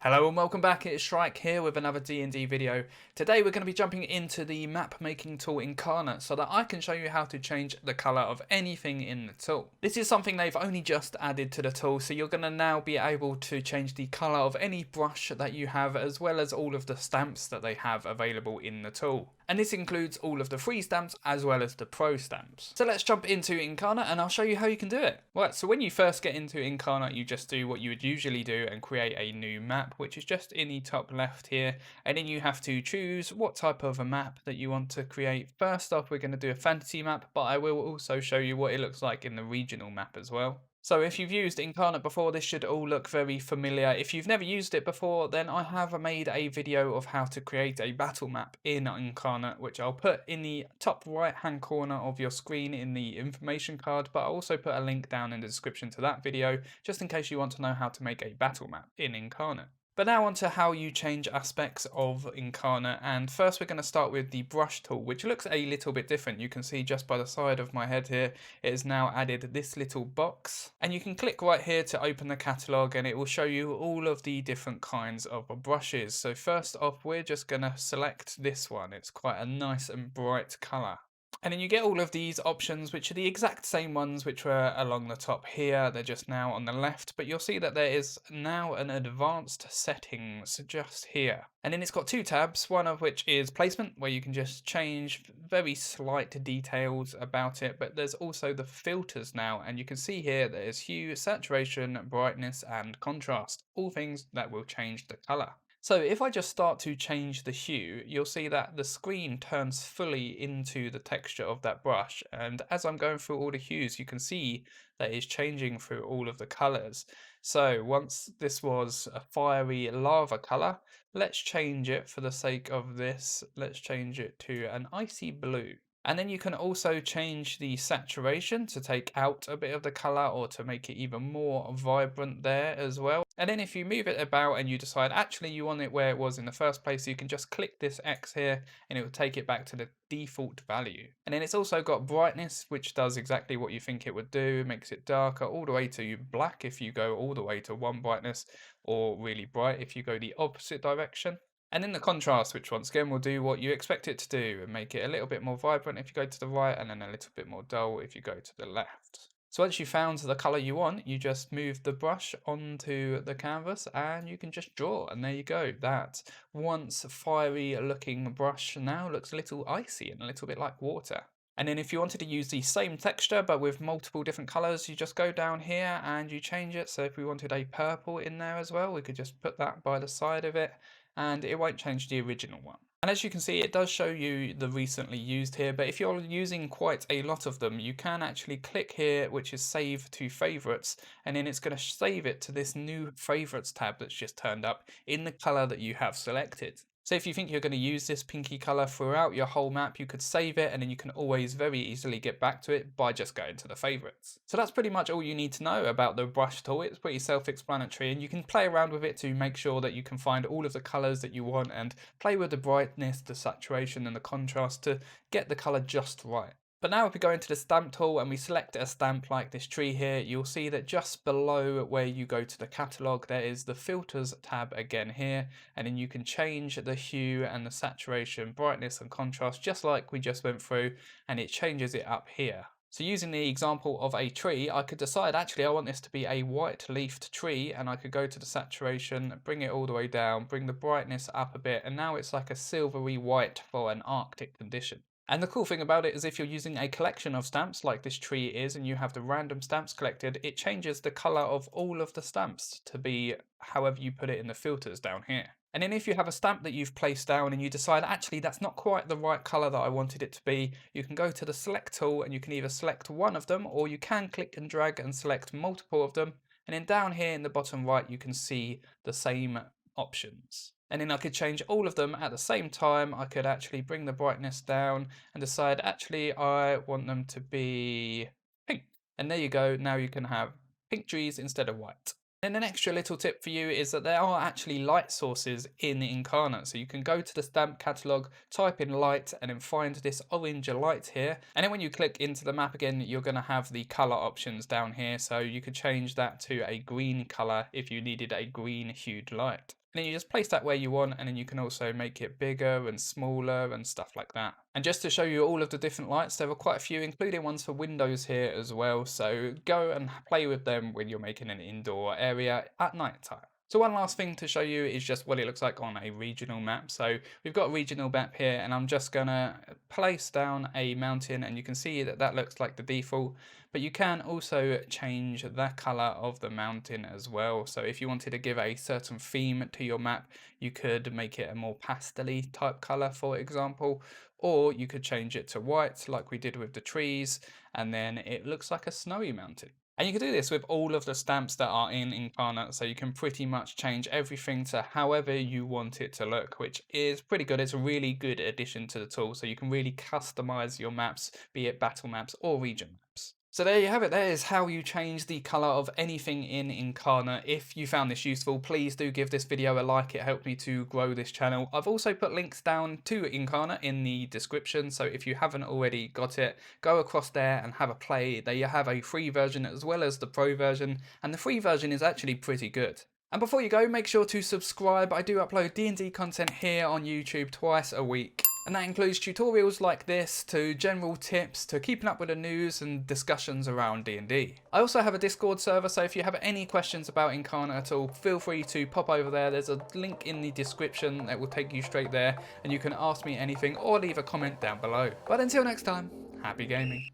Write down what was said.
Hello and welcome back, it's Shrike here with another D&D video. Today we're going to be jumping into the map making tool Inkarnate so that I can show you how to change the colour of anything in the tool. This is something they've only just added to the tool, so you're going to now be able to change the colour of any brush that you have, as well as all of the stamps that they have available in the tool. And this includes all of the free stamps as well as the pro stamps. So let's jump into Inkarnate and I'll show you how you can do it. Right, so when you first get into Inkarnate, you just do what you would usually do and create a new map, which is just in the top left here. And then you have to choose what type of a map that you want to create. First off, we're going to do a fantasy map, but I will also show you what it looks like in the regional map as well. So if you've used Inkarnate before, this should all look very familiar. If you've never used it before, then I have made a video of how to create a battle map in Inkarnate, which I'll put in the top right hand corner of your screen in the information card, but I'll also put a link down in the description to that video, just in case you want to know how to make a battle map in Inkarnate. But now on to how you change aspects of Inkarnate, and first we're going to start with the brush tool, which looks a little bit different. You can see just by the side of my head here, it has now added this little box, and you can click right here to open the catalogue and it will show you all of the different kinds of brushes. So first off, we're just going to select this one. It's quite a nice and bright colour. And then you get all of these options, which are the exact same ones which were along the top here. They're just now on the left, but you'll see that there is now an advanced settings just here. And then it's got two tabs, one of which is placement, where you can just change very slight details about it, but there's also the filters now, and you can see here there's hue, saturation, brightness, and contrast, all things that will change the color. So if I just start to change the hue, you'll see that the screen turns fully into the texture of that brush. And as I'm going through all the hues, you can see that it's changing through all of the colors. So once this was a fiery lava color, let's change it for the sake of this. Let's change it to an icy blue. And then you can also change the saturation to take out a bit of the color or to make it even more vibrant there as well. And then if you move it about and you decide actually you want it where it was in the first place, you can just click this X here and it will take it back to the default value. And then it's also got brightness, which does exactly what you think it would do. It makes it darker all the way to black if you go all the way to one brightness, or really bright if you go the opposite direction. And in the contrast, which once again will do what you expect it to do and make it a little bit more vibrant if you go to the right, and then a little bit more dull if you go to the left. So once you've found the colour you want, you just move the brush onto the canvas and you can just draw, and there you go. That once fiery looking brush now looks a little icy and a little bit like water. And then if you wanted to use the same texture but with multiple different colours, you just go down here and you change it. So if we wanted a purple in there as well, we could just put that by the side of it and it won't change the original one. And as you can see, it does show you the recently used here, but if you're using quite a lot of them, you can actually click here, which is save to favorites, and then it's going to save it to this new favorites tab that's just turned up in the color that you have selected. So if you think you're going to use this pinky color throughout your whole map, you could save it and then you can always very easily get back to it by just going to the favorites. So that's pretty much all you need to know about the brush tool. It's pretty self-explanatory and you can play around with it to make sure that you can find all of the colors that you want and play with the brightness, the saturation and the contrast to get the color just right. But now if we go into the stamp tool and we select a stamp like this tree here, you'll see that just below where you go to the catalogue, there is the filters tab again here, and then you can change the hue and the saturation, brightness and contrast just like we just went through, and it changes it up here. So using the example of a tree, I could decide actually I want this to be a white leafed tree, and I could go to the saturation, bring it all the way down, bring the brightness up a bit, and now it's like a silvery white for an Arctic condition. And the cool thing about it is if you're using a collection of stamps like this tree is and you have the random stamps collected, it changes the colour of all of the stamps to be however you put it in the filters down here. And then if you have a stamp that you've placed down and you decide actually that's not quite the right colour that I wanted it to be, you can go to the select tool and you can either select one of them or you can click and drag and select multiple of them. And then down here in the bottom right you can see the same options. And then I could change all of them at the same time. I could actually bring the brightness down and decide actually I want them to be pink. And there you go, now you can have pink trees instead of white. And an extra little tip for you is that there are actually light sources in Inkarnate. So you can go to the stamp catalogue, type in light and then find this orange light here. And then when you click into the map again, you're going to have the colour options down here. So you could change that to a green colour if you needed a green hued light. And then you just place that where you want, and then you can also make it bigger and smaller and stuff like that. And just to show you all of the different lights, there are quite a few, including ones for windows here as well. So go and play with them when you're making an indoor area at night time. So one last thing to show you is just what it looks like on a regional map. So we've got a regional map here, and I'm just gonna place down a mountain, and you can see that that looks like the default, but you can also change the color of the mountain as well. So if you wanted to give a certain theme to your map, you could make it a more pastel-y type color, for example, or you could change it to white like we did with the trees, and then it looks like a snowy mountain. And you can do this with all of the stamps that are in Inkarnate, so you can pretty much change everything to however you want it to look, which is pretty good. It's a really good addition to the tool, so you can really customize your maps, be it battle maps or region maps. So there you have it. There is how you change the color of anything in Inkarnate. If you found this useful, please do give this video a like. It helped me to grow this channel. I've also put links down to Inkarnate in the description, so if you haven't already got it, go across there and have a play. They have a free version as well as the pro version, and the free version is actually pretty good. And before you go, make sure to subscribe. I do upload D&D content here on YouTube twice a week. And that includes tutorials like this, to general tips, to keeping up with the news and discussions around D&D. I also have a Discord server, so if you have any questions about Inkarnate at all, feel free to pop over there. There's a link in the description that will take you straight there, and you can ask me anything or leave a comment down below. But until next time, happy gaming.